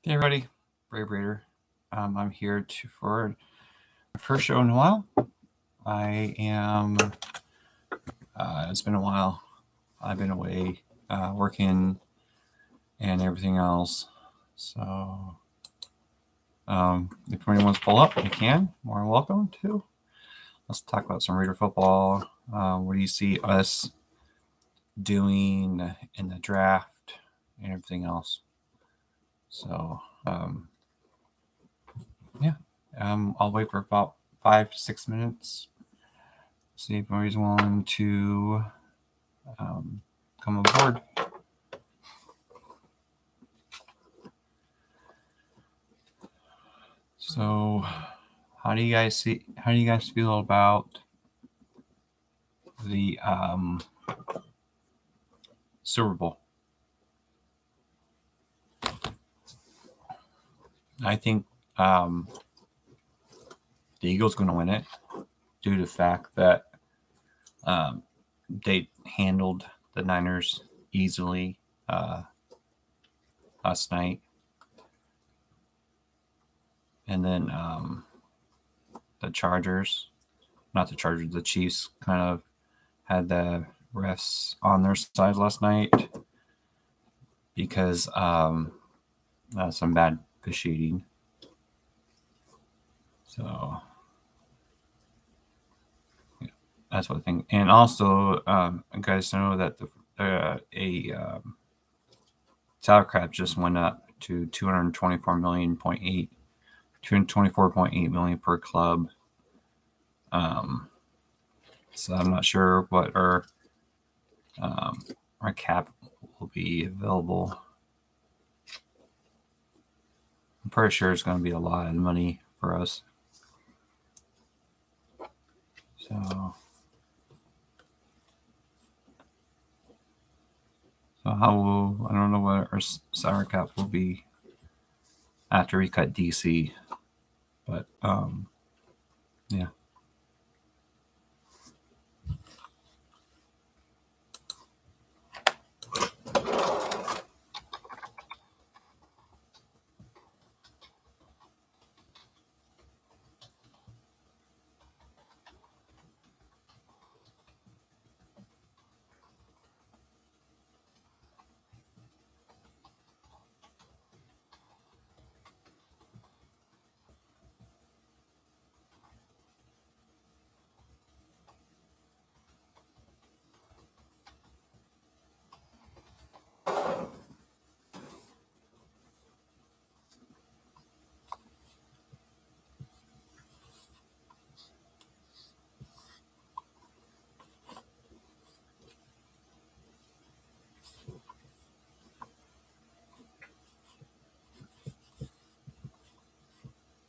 Hey everybody, Brave Raider. I'm here for my first show in a while. I am. It's been a while. I've been away working and everything else. So, if anyone wants to pull up, you can. More welcome to. Let's talk about some Raider football. What do you see us doing in the draft and everything else? So, yeah. I'll wait for about 5 to 6 minutes. See if anybody's willing to come aboard. So, how do you guys feel about the Super Bowl? I think the Eagles going to win it due to the fact that they handled the Niners easily last night. And then the Chiefs kind of had the refs on their side last night because some bad officiating. So yeah, that's what I think. And also, you guys know that Sour Crab just went up to 224.8 million per club. So I'm not sure what our cap will be available. I'm pretty sure it's going to be a lot of money for us. So I don't know what our sour cap will be after we cut DC, but yeah.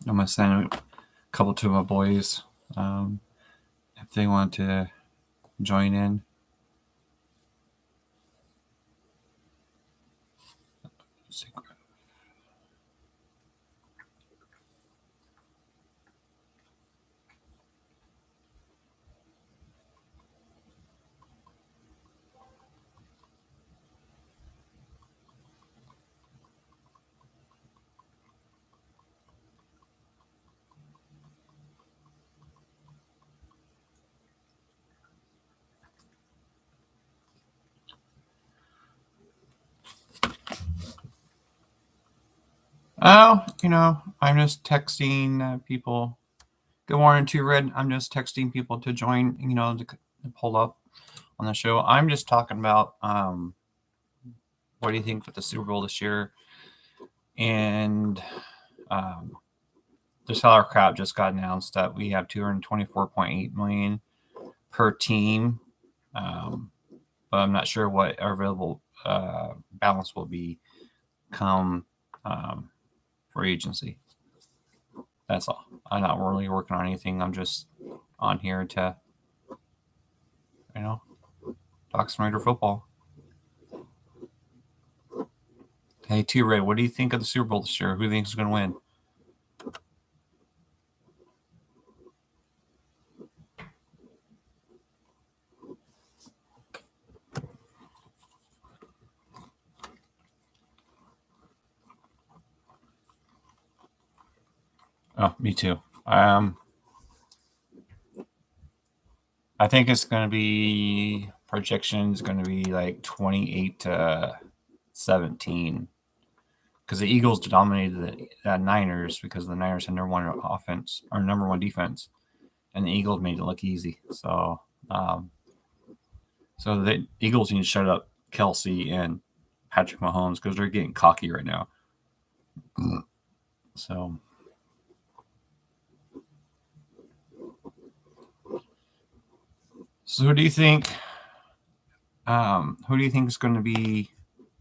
I'm gonna send a couple to my boys if they want to join in. Oh, I'm just texting people. Good morning to Red. I'm just texting people to join, to pull up on the show. I'm just talking about what do you think with the Super Bowl this year? And the salary cap just got announced that we have 224.8 million per team. But I'm not sure what our available balance will be come free agency. That's all. I'm not really working on anything. I'm just on here to, talk some Raider football. Hey, T-Ray, what do you think of the Super Bowl this year? Who do you think is going to win? Oh, me too. I think it's going to be projections going to be like 28-17 because the Eagles dominated the Niners because the Niners had number one offense or number one defense, and the Eagles made it look easy. So the Eagles need to shut up Kelsey and Patrick Mahomes because they're getting cocky right now. So who do you think? Who do you think is going to be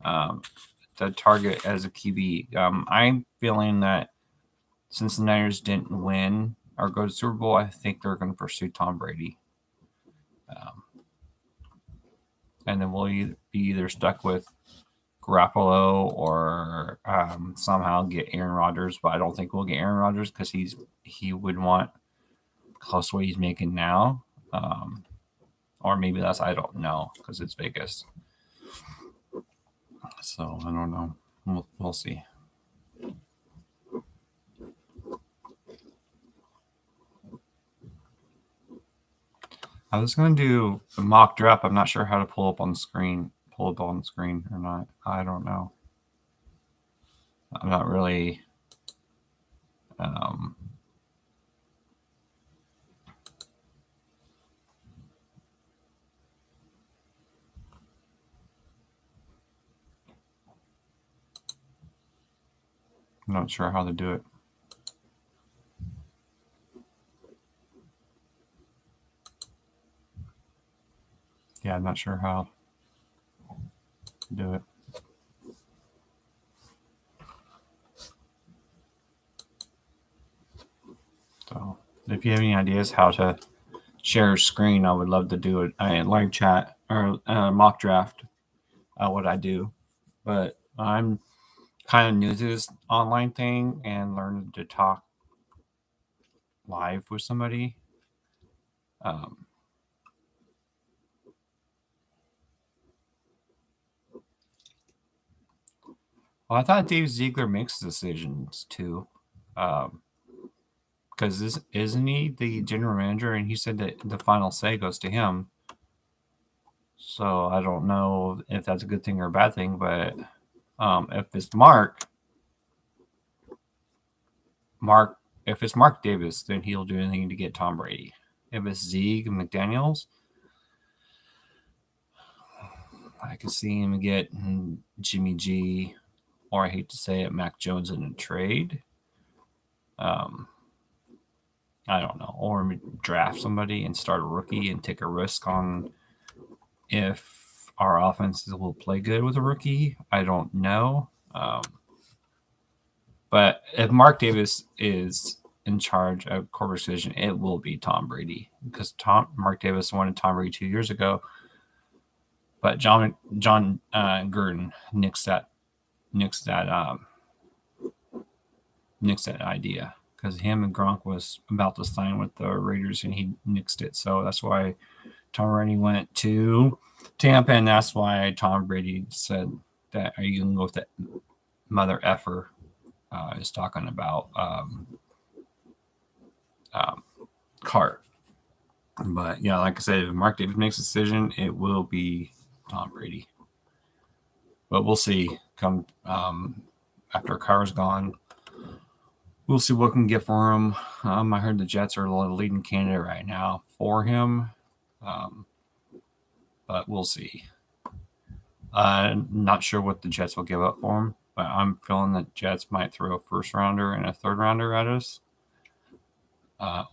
the target as a QB? I'm feeling that since the Niners didn't win or go to the Super Bowl, I think they're going to pursue Tom Brady. And then we'll be either stuck with Garoppolo or somehow get Aaron Rodgers. But I don't think we'll get Aaron Rodgers because he would want close to what he's making now. Or maybe that's, I don't know, because it's Vegas. So I don't know. We'll see. I was going to do a mock draft. I'm not sure how to pull up on the screen or not. I don't know. I'm not really. I'm not sure how to do it. Yeah, I'm not sure how to do it. So if you have any ideas how to share a screen, I would love to do it. I live chat or mock draft. What I do, but I'm kind of new to this online thing and learning to talk live with somebody. Well, I thought Dave Ziegler makes decisions too, because isn't he the general manager? And he said that the final say goes to him. So I don't know if that's a good thing or a bad thing, but if it's Mark, if it's Mark Davis, then he'll do anything to get Tom Brady. If it's Zeke and McDaniels, I could see him get Jimmy G, or I hate to say it, Mac Jones in a trade. I don't know, or draft somebody and start a rookie and take a risk on if our offenses will play good with a rookie. I don't know. But if Mark Davis is in charge of corporate decision, it will be Tom Brady because Mark Davis wanted Tom Brady 2 years ago, but John Gruden nixed that idea because him and Gronk was about to sign with the Raiders and he nixed it. So that's why Tom Brady went to Tampa, and that's why Tom Brady said that, are you going to go with that mother effer? Is talking about Cart. But yeah, like I said, if Mark Davis makes a decision, it will be Tom Brady. But we'll see. Come after Carr's gone, we'll see what we can get for him. I heard the Jets are the leading candidate right now for him, but we'll see. Not sure what the Jets will give up for him, but I'm feeling that Jets might throw a first rounder and a third rounder at us,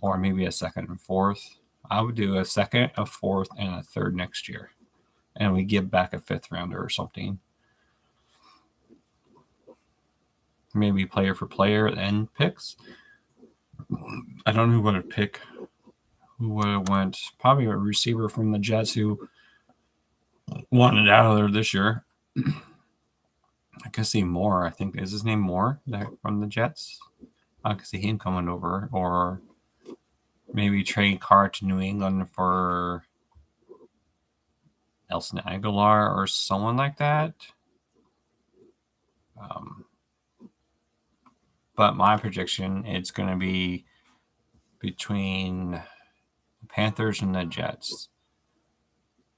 or maybe a second and fourth. I would do a second, a fourth, and a third next year, and we give back a fifth rounder or something. Maybe player for player and picks. I don't know who would have picked. Who would have went? Probably a receiver from the Jets who wanted out of there this year. I can see Moore. I think is his name Moore from the Jets. I can see him coming over, or maybe trade Carr to New England for Nelson Aguilar or someone like that. but my prediction, it's going to be between the Panthers and the Jets.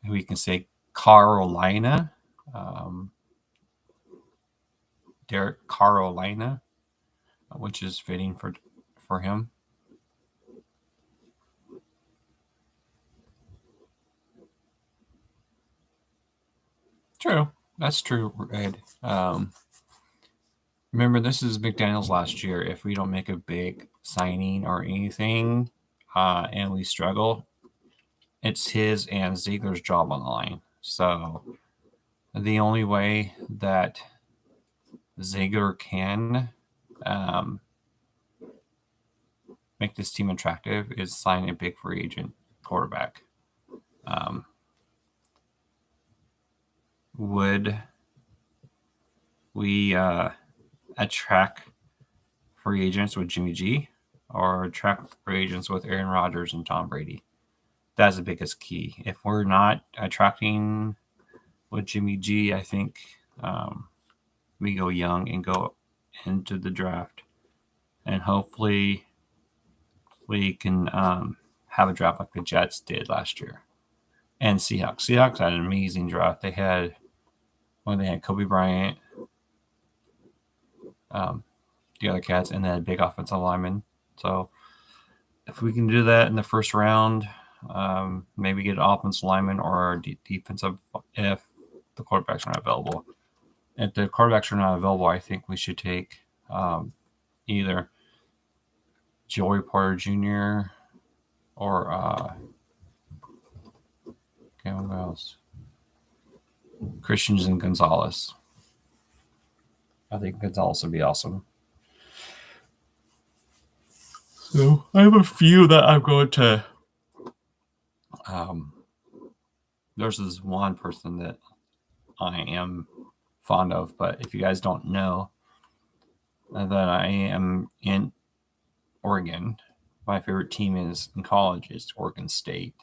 We can say Carolina, Derek Carolina, which is fitting for him. True. That's true, Ed. Remember, this is McDaniels last year. If we don't make a big signing or anything and we struggle, it's his and Ziegler's job on the line. So the only way that Ziegler can make this team attractive is sign a big free agent quarterback. Would we attract free agents with Jimmy G or attract free agents with Aaron Rodgers and Tom Brady? That's the biggest key. If we're not attracting with Jimmy G, I think we go young and go into the draft. And hopefully we can have a draft like the Jets did last year. And Seahawks. Seahawks had an amazing draft. They had Kobe Bryant, the other cats, and they had big offensive linemen. So if we can do that in the first round, maybe get an offensive lineman or defensive if the quarterbacks are not available. If the quarterbacks are not available, I think we should take either Joey Porter Jr. or what else? Christians and Gonzalez. I think Gonzalez would be awesome. So I have a few that I'm going to. There's this one person that I am fond of, but if you guys don't know, that I am in Oregon. My favorite team is in college is Oregon State.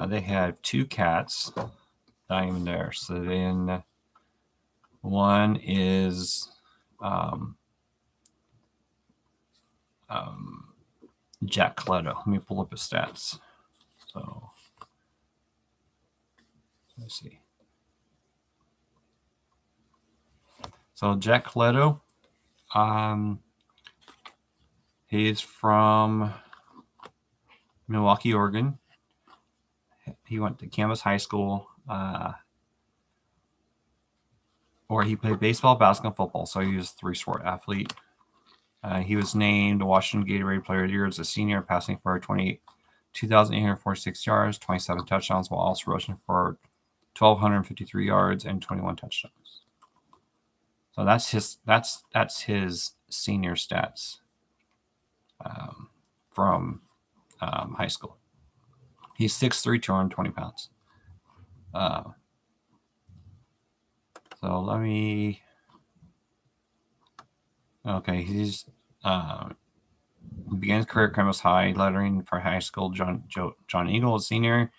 They have two cats that I'm there. So then one is Jack Coletto. Let me pull up his stats. So let's see. So Jack Coletto, he is from Milwaukee, Oregon. He went to Campus High School, where he played baseball, basketball, football. So he was a three-sport athlete. He was named Washington Gatorade Player of the Year as a senior, passing for 2,846 yards, 27 touchdowns, while also rushing for 1,253 yards and 21 touchdowns. So that's his senior stats from high school. He's 6'3", 220 pounds. So let me. Okay, he's began his career at Campus High, lettering for high school. John Eagle, a senior,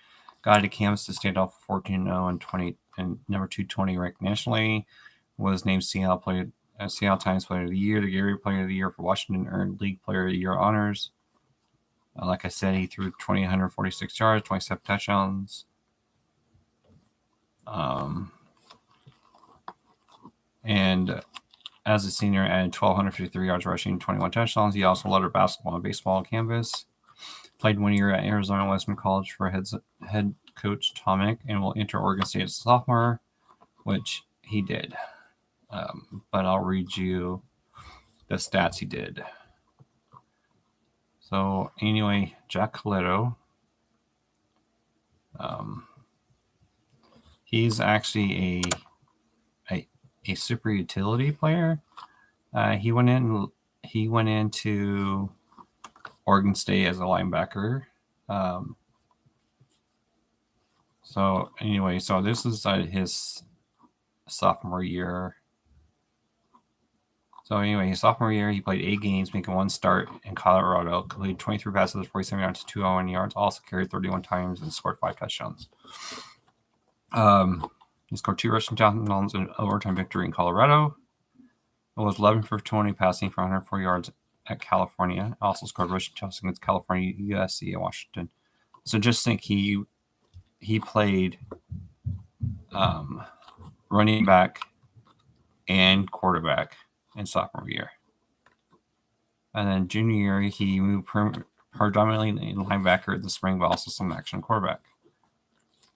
got to Campus to stand off 14-0 and number 220 ranked nationally. Was named Seattle Times Player of the Year, the Gatorade Player of the Year for Washington, earned League Player of the Year honors. Like I said, he threw 2,146 yards, 27 touchdowns. And as a senior, added 1,253 yards rushing, 21 touchdowns. He also lettered basketball and baseball on campus. Played 1 year at Arizona Western College for head coach Tom Mick, and will enter Oregon State as a sophomore, which he did. But I'll read you the stats he did. So anyway, Jack Coletto, he's actually a super utility player. He went into Oregon State as a linebacker. So this is his sophomore year. So anyway, his sophomore year, he played 8 games, making 1 start in Colorado, completed 23 passes, 47 yards, 201 yards, also carried 31 times and scored 5 touchdowns. He scored 2 rushing touchdowns in overtime victory in Colorado. It was 11 for 20 passing for 104 yards at California. Also scored rushing touchdowns against California, USC, and Washington. So just think he played running back and quarterback in sophomore year. And then junior year, he moved predominantly in linebacker in the spring, but also some action quarterback.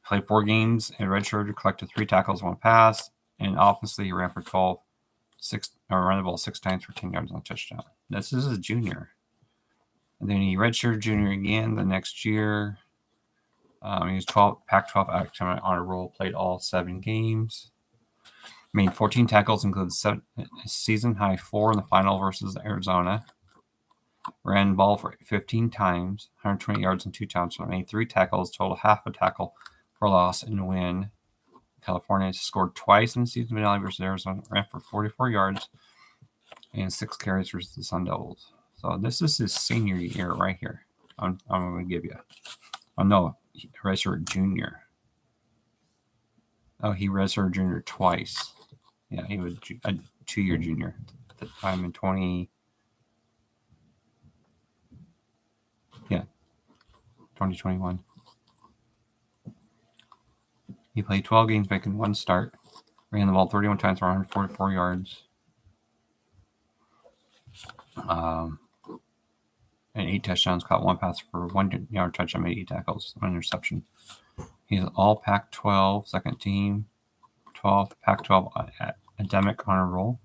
Played 4 games and redshirted, collected 3 tackles, 1 pass, and offensively he ran for ran the ball 6 times for 10 yards on a touchdown. This is a junior. And then he redshirted junior again the next year. He was Pac-12 academic honor roll, played all 7 games. Made 14 tackles, including season high 4 in the final versus Arizona. Ran the ball for 15 times, 120 yards and 2 touchdowns. Made 3 tackles, total half a tackle for loss in the win. California scored twice in the season finale versus Arizona. Ran for 44 yards and 6 carries versus the Sun Devils. So this is his senior year right here. I'm going to give you. Oh no, redshirt junior. Oh, he redshirted junior twice. Yeah, he was a 2-year junior at the time in 2021. He played 12 games, making 1 start. Ran the ball 31 times for 144 yards. And 8 touchdowns, caught 1 pass for 1 yard touchdown, made 8 tackles, 1 interception. He's all Pac-12 second team, 12th Pac-12 academic honor roll.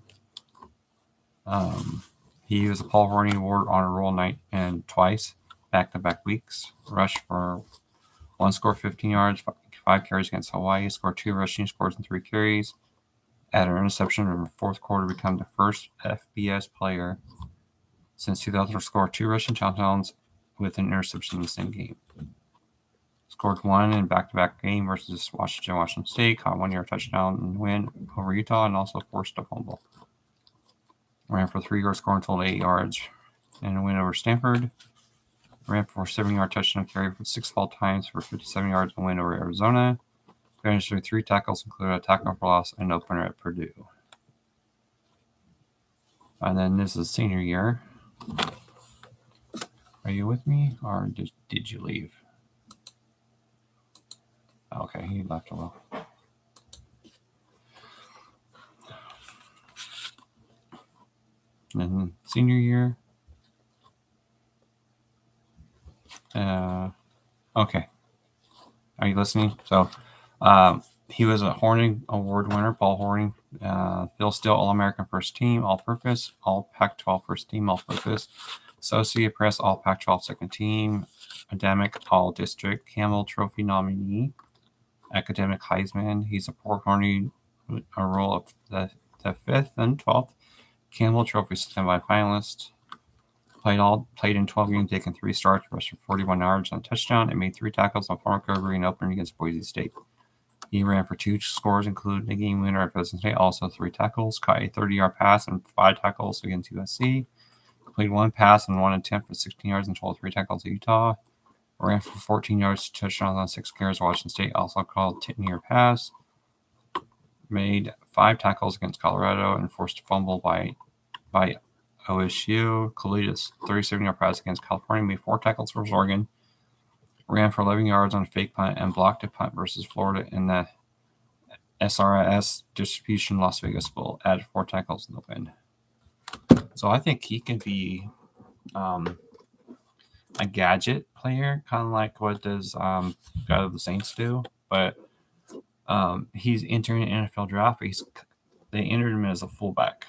He was a Paul Horney Award honor roll night and twice, back-to-back weeks. Rushed for 1 score, 15 yards, 5 carries against Hawaii. Scored 2 rushing scores and 3 carries. Had an interception in the 4th quarter, become the first FBS player since 2000 to score 2 rushing touchdowns with an interception in the same game. Scored 1 in back-to-back game versus Washington State. Caught 1-yard touchdown and win over Utah, and also forced a fumble. Ran for 3 yards, scoring total 8 yards, and a win over Stanford. Ran for a 7-yard touchdown carry for 6 ball times for 57 yards and win over Arizona. Finished with 3 tackles, including a tackle for loss and opener at Purdue. And then this is senior year. Are you with me, or did you leave? Okay, he left a little. And then senior year. Okay. Are you listening? So, he was a Horning Award winner, Paul Horning. Phil Steele, All-American First Team, All-Purpose, All Pac-12 First Team, All-Purpose, Associate Press, All Pac-12 Second Team, Academic, All-District, Campbell Trophy nominee, Academic Heisman. He's a Paul Horning role of the 5th and 12th Campbell Trophy semifinalist. Played in 12 games, taken 3 starts, rushed for 41 yards on a touchdown, and made 3 tackles on former recovery and opener against Boise State. He ran for 2 scores, including the game winner at Fresno State, also 3 tackles, caught a 30-yard pass and 5 tackles against USC. Played 1 pass and 1 attempt for 16 yards and total 3 tackles at Utah. Ran for 14 yards, touchdowns on 6 carries. Washington State also called 10-yard pass. Made 5 tackles against Colorado and forced a fumble by OSU. Kalidas, 37-yard pass against California, made 4 tackles for Oregon. Ran for 11 yards on a fake punt and blocked a punt versus Florida in the SRS Distribution Las Vegas Bowl. Added 4 tackles in the win. So I think he can be a gadget player, kind of like what does God of the Saints do. But he's entering an NFL draft. They entered him as a fullback.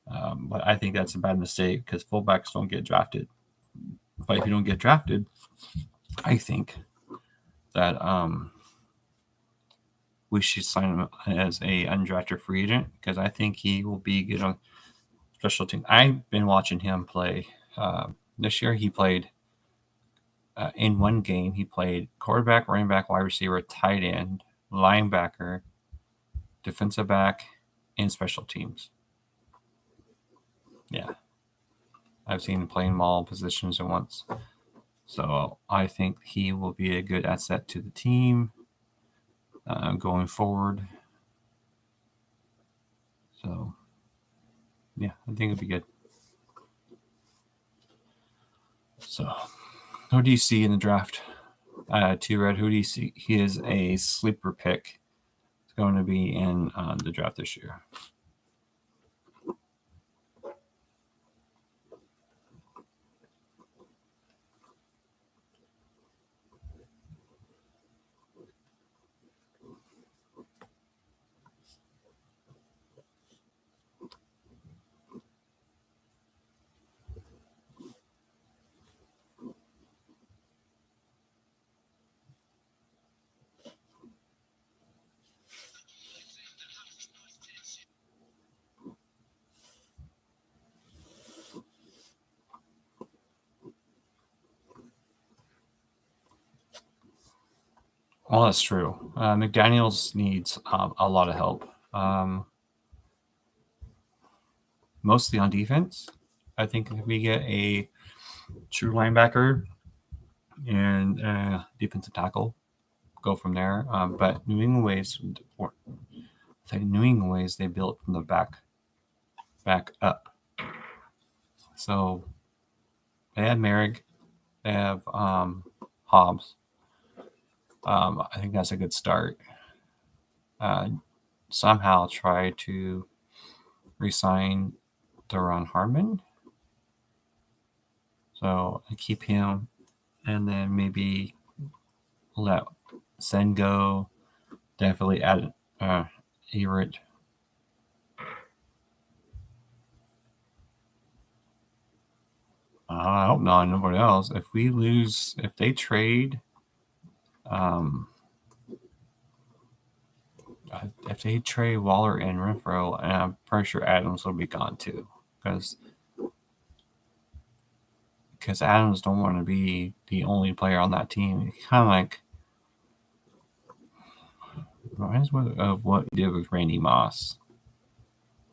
But I think that's a bad mistake because fullbacks don't get drafted. But if you don't get drafted, I think that we should sign him as a undrafted free agent because I think he will be good on special teams. I've been watching him play. This year he played in one game. He played quarterback, running back, wide receiver, tight end, linebacker, defensive back, and special teams. Yeah. I've seen him play in all positions at once. So I think he will be a good asset to the team going forward. So Yeah, I think it'd be good. So, who do you see in the draft? T-Red, who do you see? He is a sleeper pick. It's going to be in the draft this year. Well, that's true. McDaniels needs a lot of help, mostly on defense. I think if we get a true linebacker and defensive tackle, go from there. But New England ways, they built from the back up. So they have Merrick, they have Hobbs. I think that's a good start. Somehow try to resign Duron Harmon. So keep him, and then maybe let Sen go. Definitely add Everett. I hope not. Nobody else. If they trade, if they trade Waller and Renfro, and I'm pretty sure Adams will be gone too, because Adams don't want to be the only player on that team. It's kind of like reminds me of what we did with Randy Moss.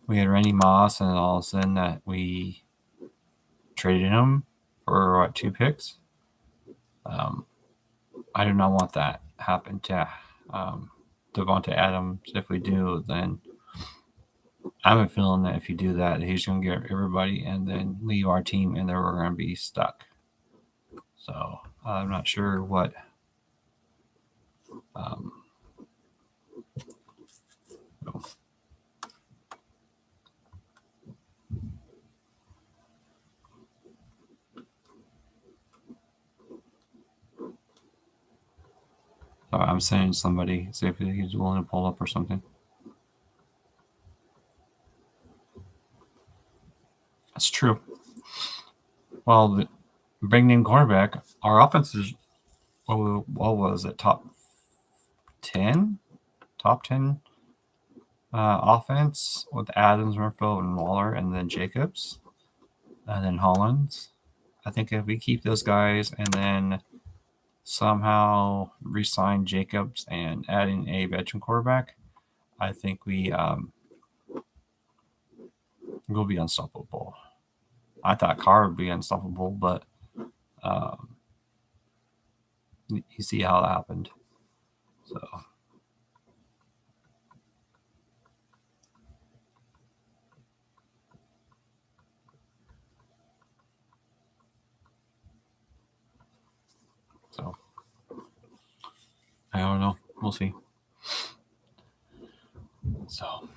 We had Randy Moss, and all of a sudden that we traded him for 2 picks. I do not want that happen to Devontae Adams. If we do, then I have a feeling that if you do that, he's going to get everybody and then leave our team, and then we're going to be stuck. So I'm not sure what. I'm saying somebody, see if he's willing to pull up or something. That's true. Well, bringing in quarterback, our offense is, what was it, top 10? Top 10 offense with Adams, Renfro, and Waller, and then Jacobs, and then Hollins. I think if we keep those guys and then somehow re-sign Jacobs and adding a veteran quarterback, I think we will be unstoppable. I thought Carr would be unstoppable, but you see how that happened. So I don't know. We'll see. So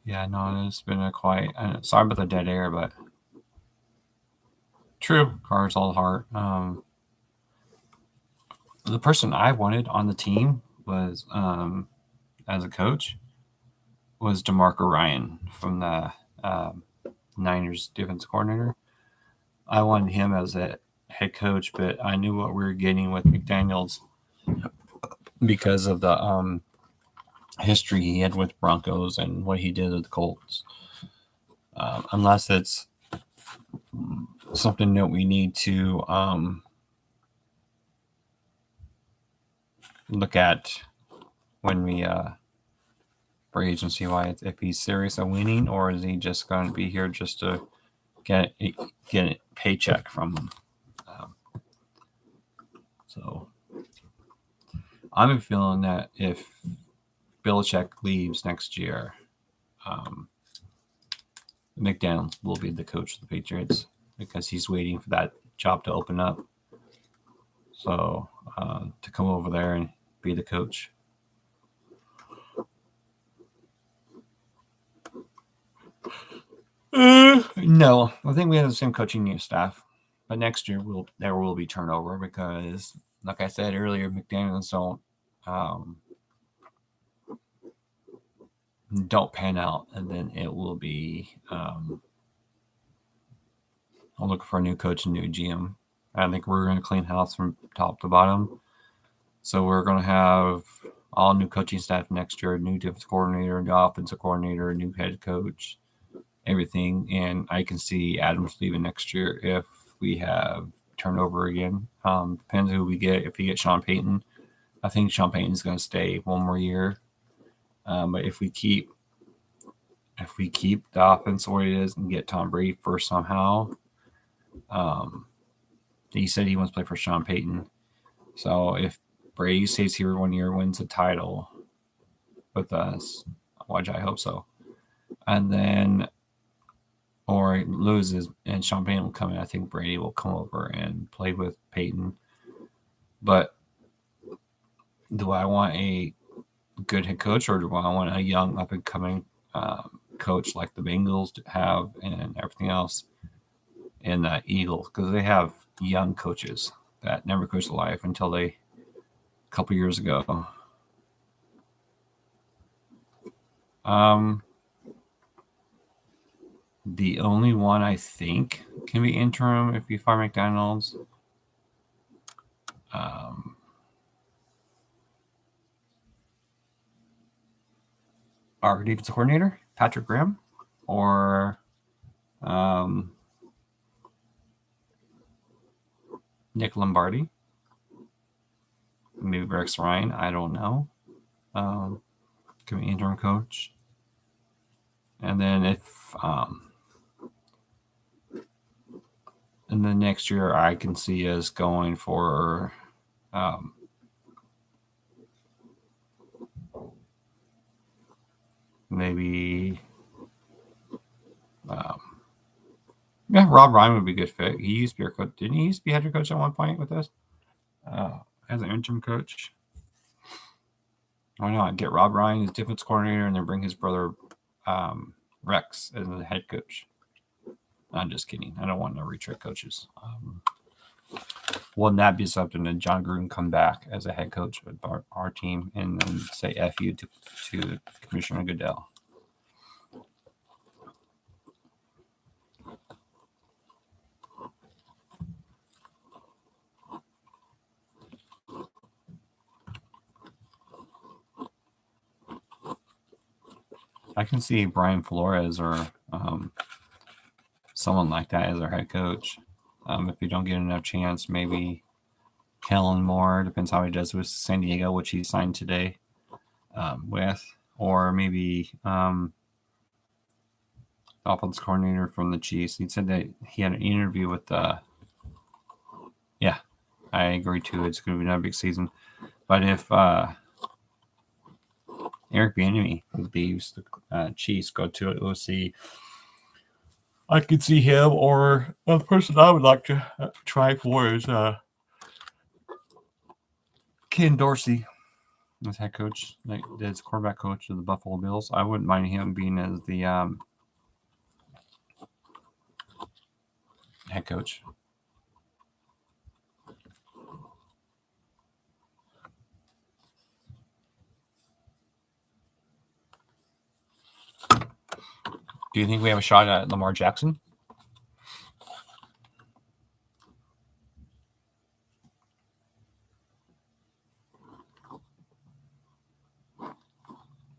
yeah, no, it's been a quiet. Sorry about the dead air, but true. Carr's all heart. The person I wanted on the team was as a coach was DeMarco Ryan from the Niners defense coordinator. I wanted him as a head coach, but I knew what we were getting with McDaniels because of the history he had with Broncos and what he did with the Colts. Unless it's something that we need to look at when we free agency wise, if he's serious on winning, or is he just going to be here just to get a paycheck from them? So I'm feeling that if Belichick leaves next year, McDaniels will be the coach of the Patriots because he's waiting for that job to open up. So to come over there and be the coach. No, I think we have the same coaching staff, but next year there will be turnover because, like I said earlier, McDaniels don't pan out, and then it will be. I'm looking for a new coach and new GM. I think we're going to clean house from top to bottom. So we're going to have all new coaching staff next year, new defensive coordinator, new offensive coordinator, new head coach, everything. And I can see Adams leaving next year if we have turnover again. Depends who we get. If we get Sean Payton, I think Sean Payton is going to stay one more year. But if we keep the offense the way it is and get Tom Brady first somehow, he said he wants to play for Sean Payton. So if Brady stays here 1 year, wins a title with us, which I hope so, and then or loses and Sean Payton will come in, I think Brady will come over and play with Payton. But do I want a good head coach, or do I want a young up and coming coach like the Bengals have and everything else in the Eagles? Because they have young coaches that never coached life until a couple years ago. The only one I think can be interim if you fire McDaniels. Our defensive coordinator, Patrick Graham, or Nick Lombardi, maybe Rex Ryan. I don't know. Can be interim coach, and then if and then next year I can see us going for maybe Rob Ryan would be a good fit. He used to be our coach. Didn't he used to be head coach at one point with us as an interim coach? Why not get Rob Ryan as defense coordinator and then bring his brother Rex as the head coach? I'm just kidding. I don't want no retread coaches. Wouldn't that be something that John Gruden come back as a head coach with our team and then say F you to Commissioner Goodell? I can see Brian Flores or someone like that as our head coach. If we don't get enough chance, maybe Kellen Moore, depends how he does with San Diego, which he signed today with, or maybe offense coordinator from the Chiefs. He said that he had an interview with yeah, I agree too. It's going to be another big season. But if Eric Bieniemy with the Chiefs go to it, we'll see. I could see him, or the person I would like to try for is Ken Dorsey as head coach, like as quarterback coach of the Buffalo Bills. I wouldn't mind him being as the head coach. Do you think we have a shot at Lamar Jackson?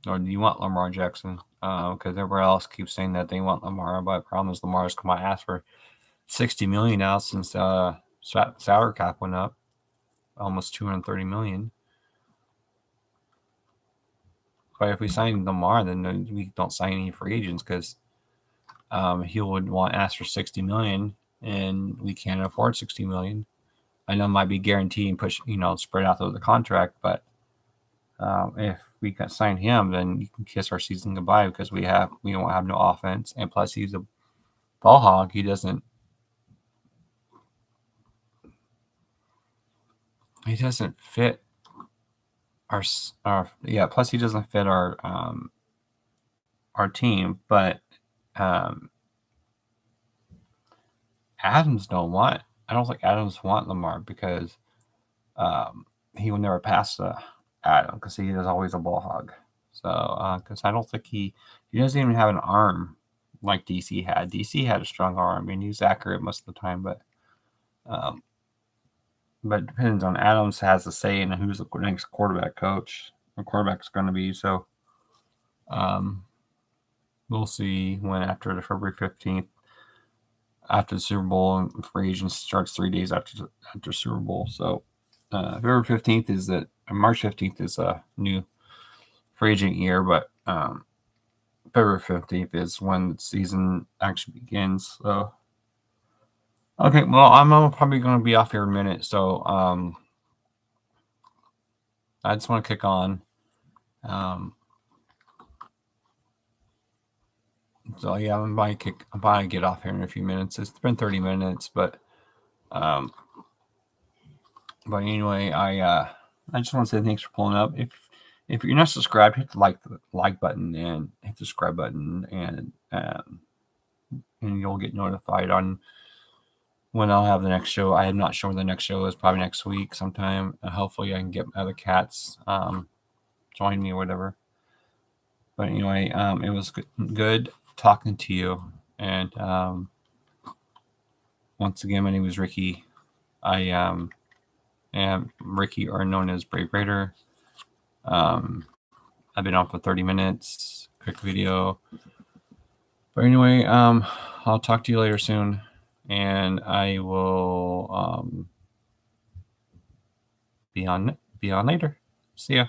Or do you want Lamar Jackson? Because everybody else keeps saying that they want Lamar, but the problem is Lamar's come out and asked for $60 million now since salary cap went up, almost $230 million. But if we sign Lamar, then we don't sign any free agents because he would ask for $60 million, and we can't afford $60 million. I know it might be guaranteed and push, spread out through the contract, but if we can sign him, then you can kiss our season goodbye because we don't have no offense, and plus he's a ball hog. He doesn't fit our plus he doesn't fit our team, but Adams I don't think Adams want Lamar because he will never pass to Adam because he is always a ball hog. So because I don't think he doesn't even have an arm like DC had. DC had a strong arm. I mean, he was accurate most of the time, but it depends on Adams has a say in who's the next quarterback coach or quarterback's going to be. So we'll see when after the February 15th, after the Super Bowl, and free agency starts 3 days after Super Bowl. So February 15th is that March 15th is a new free agent year, but February 15th is when the season actually begins. So okay, well, I'm probably going to be off here in a minute, so I just want to kick on. So yeah, I'm about to get off here in a few minutes. It's been 30 minutes, but anyway, I just want to say thanks for pulling up. If you're not subscribed, hit the like button and hit the subscribe button, and you'll get notified on when I'll have the next show. I am not sure when the next show is. Probably next week sometime. Hopefully I can get other cats join me or whatever. But anyway, it was good talking to you. And once again, my name is Ricky. I am Ricky, or known as Brave Raider. I've been on for 30 minutes. Quick video. But anyway, I'll talk to you later soon. And I will be on later. See ya.